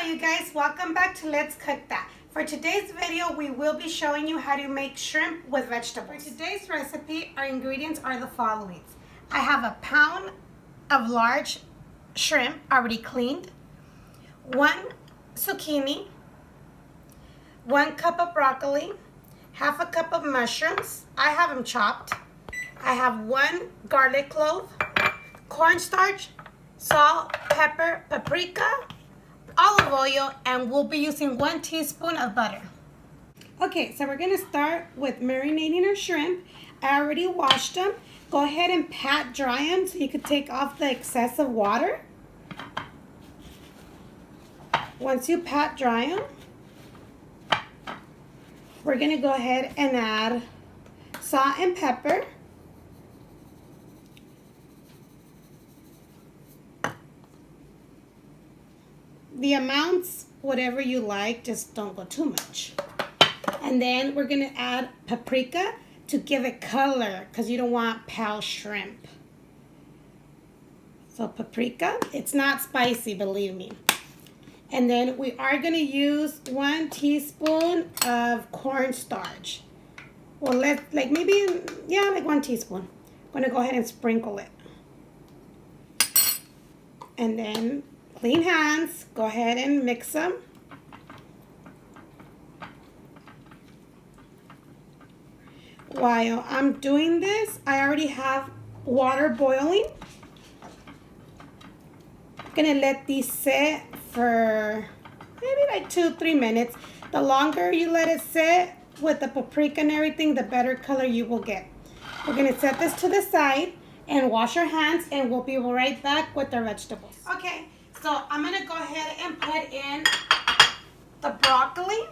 you guys, welcome back to Let's Cook That. For today's video, we will be showing you how to make shrimp with vegetables. For today's recipe, our ingredients are the following. I have a pound of large shrimp already cleaned, 1 zucchini, 1 cup of broccoli, half a cup of mushrooms. I have them chopped. I have 1 garlic clove, cornstarch, salt, pepper, paprika, olive oil, and we'll be using 1 teaspoon of butter. Okay, so we're gonna start with marinating our shrimp. I already washed them. Go ahead and pat dry them so you can take off the excessive water. Once you pat dry them, we're gonna go ahead and add salt and pepper. The amounts, whatever you like, just don't go too much. And then we're gonna add paprika to give it color because you don't want pale shrimp. So paprika, it's not spicy, believe me. And then we are gonna use 1 teaspoon of cornstarch. Well, like 1 teaspoon. I'm gonna go ahead and sprinkle it. And then clean hands, go ahead and mix them. While I'm doing this, I already have water boiling. I'm gonna let these sit for maybe like 2-3 minutes. The longer you let it sit with the paprika and everything, the better color you will get. We're gonna set this to the side and wash our hands, and we'll be right back with our vegetables. Okay. So I'm going to go ahead and put in the broccoli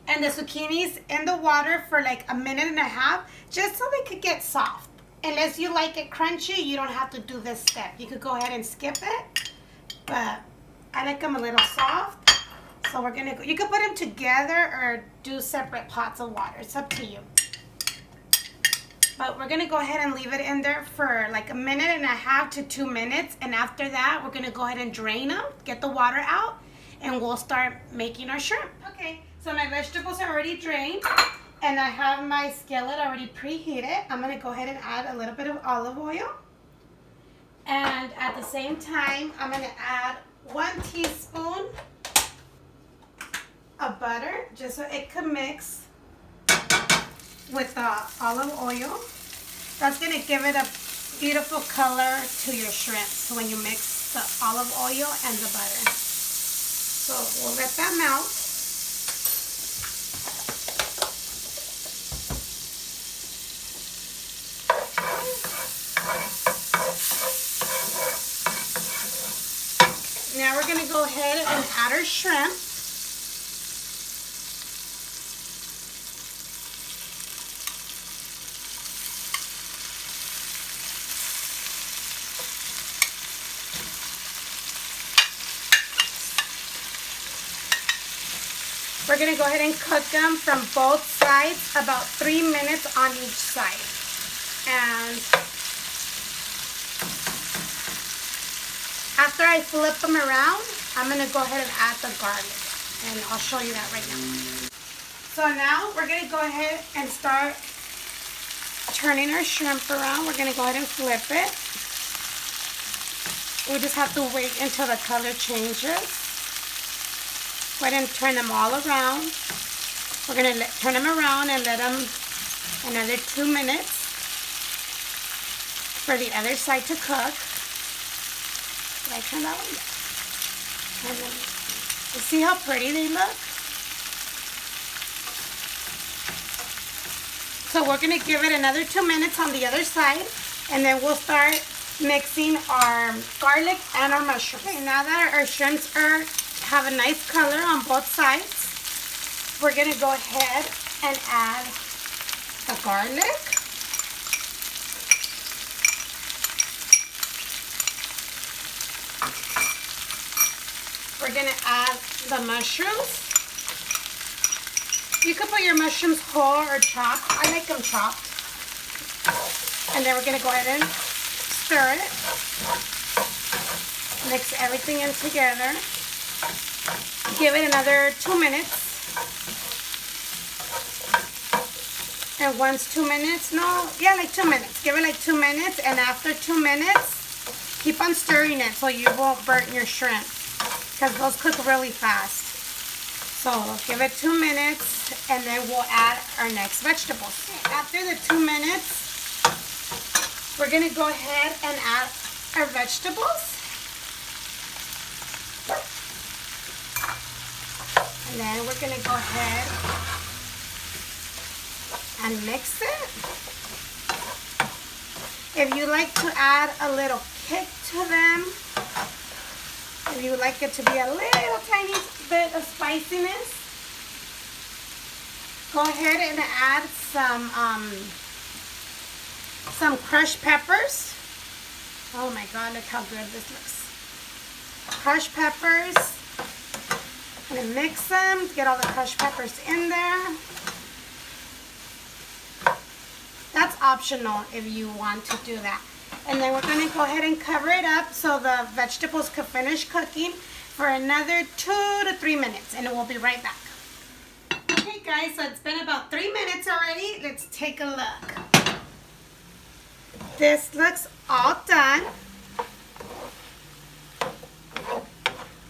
and the zucchinis in the water for like 1.5 minutes, just so they could get soft. Unless you like it crunchy, you don't have to do this step. You could go ahead and skip it, but I like them a little soft. So we're going to, you could put them together or do separate pots of water. It's up to you. But we're going to go ahead and leave it in there for like 1.5 minutes to 2 minutes. And after that, we're going to go ahead and drain them, get the water out, and we'll start making our shrimp. Okay, so my vegetables are already drained, and I have my skillet already preheated. I'm going to go ahead and add a little bit of olive oil. And at the same time, I'm going to add 1 teaspoon of butter, just so it can mix with the olive oil. That's going to give it a beautiful color to your shrimp, so when you mix the olive oil and the butter. So we'll let that melt. Now we're going to go ahead and add our shrimp. We're going to go ahead and cook them from both sides, about 3 minutes on each side. And after I flip them around, I'm going to go ahead and add the garlic. And I'll show you that right now. So now we're going to go ahead and start turning our shrimp around. We're going to go ahead and flip it. We just have to wait until the color changes. Go ahead and turn them all around. We're going to turn them around and let them another 2 minutes for the other side to cook. Did I turn that one? Yeah. And then, you see how pretty they look? So we're going to give it another 2 minutes on the other side, and then we'll start mixing our garlic and our mushrooms. Okay, now that our shrimps have a nice color on both sides, we're going to go ahead and add the garlic. We're going to add the mushrooms. You could put your mushrooms whole or chopped. I like them chopped. And then we're going to go ahead and stir it. Mix everything in together. Give it another 2 minutes. And once 2 minutes, like 2 minutes. Give it like 2 minutes, and after 2 minutes, keep on stirring it so you won't burn your shrimp, because those cook really fast. So give it 2 minutes, and then we'll add our next vegetables. After the 2 minutes, we're gonna go ahead and add our vegetables. And then we're gonna go ahead and mix it. If you like to add a little kick to them, if you like it to be a little tiny bit of spiciness, go ahead and add some crushed peppers. Oh my God, look how good this looks. Crushed peppers. I'm gonna mix them, get all the crushed peppers in there. That's optional if you want to do that. And then we're gonna go ahead and cover it up so the vegetables can finish cooking for another 2 to 3 minutes, and we'll be right back. Okay guys, so it's been about 3 minutes already. Let's take a look. This looks all done.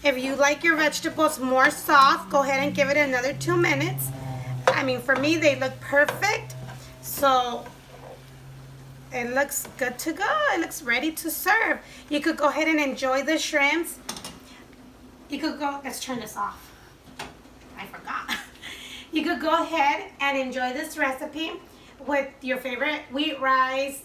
If you like your vegetables more soft, go ahead and give it another 2 minutes. I mean, for me, they look perfect. So it looks good to go. It looks ready to serve. You could go ahead and enjoy the shrimps. You could go, let's turn this off. I forgot. You could go ahead and enjoy this recipe with your favorite wheat rice,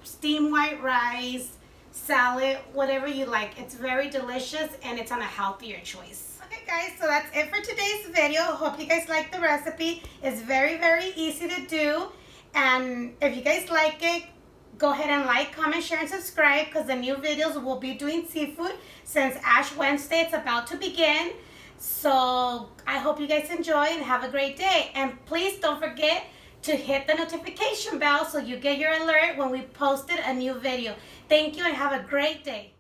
steamed white rice, salad, whatever you like. It's very delicious, and it's on a healthier choice. Okay guys, so that's it for today's video. Hope you guys like the recipe. It's very, very easy to do. And if you guys like it, go ahead and like, comment, share, and subscribe, because the new videos will be doing seafood since Ash Wednesday. It's about to begin. So I hope you guys enjoy and have a great day. And please don't forget to hit the notification bell so you get your alert when we posted a new video. Thank you and have a great day.